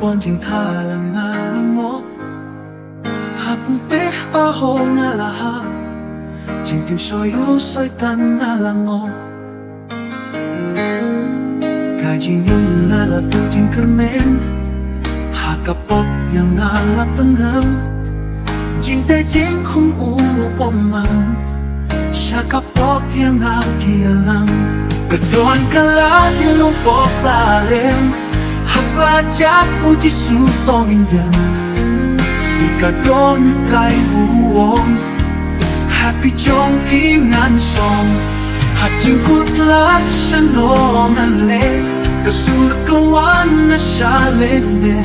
bon jing tha la nga la mo hap te a ho na la ha jing kim so yu soi tan na la ngo ka jing yun na la tu jing kermen ha ka pop yang na la pengang jing te jing khung u pom mang sha ka pop yang na kia lang kedon kala di lu pop la lem hasla jak puji su tong indem ika don tai buong happy chong pi ngan song hat jing kut lat shanong an le kasul kawan na sha len de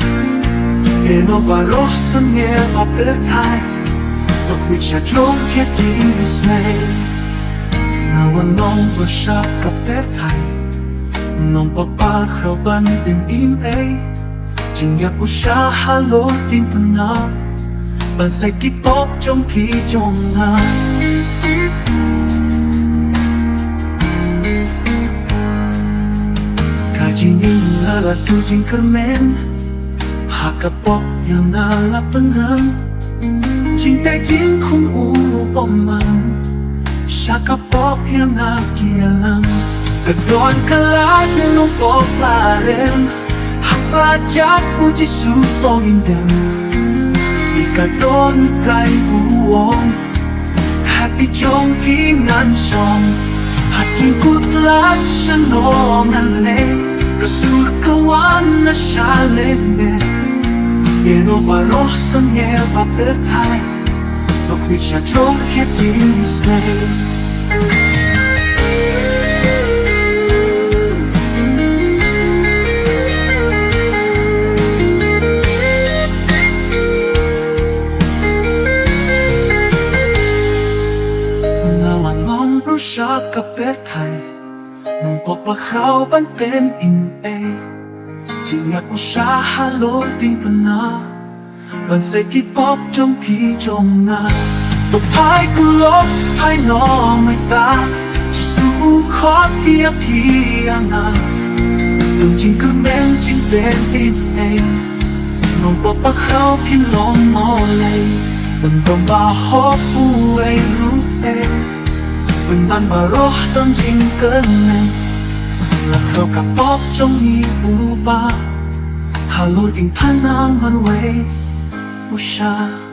eno baroh sang ye paper thai tok mi cha chong ke ti snai na wan nong ba sha ka per thai nong pa pa khao ban in im a jing ya pu sha halo tin pana ban sai ki pop trong khi trong na ka jing in la tu jing kermen ha ka pop yang na la pengang jing tai jing khung u pom mang sha ka pop yang na kia lang kedon kala di lu pop la rem hasla jak puji su tong indem ika don tai buong happy chong pi ngan song hat jing kut lat shanong an le kasur kawan na sha len de eno baroh sang ye paper thai tok mi cha chong ke ti snaiชากับเป็ดไทยนุ่งปกปะเขาบันเป็นอินเอจิงอยากอุชาฮัลโหลติงปนาบันเซกิปอบจงพีจงนาตกพายกุลบพายน้องไม่ตาจะสู้ขอเพียพีอานาตุงจิงก็แม่งจิงเป็นอินเอนุ่งปกปะเขาพิลองมอเลยบันต้องบาฮอบผู้เอรู้เอbên ban bà roh tâm jing cơn này là khâu cả pop trong nhị u ba hà lôi tình than nang man way u sha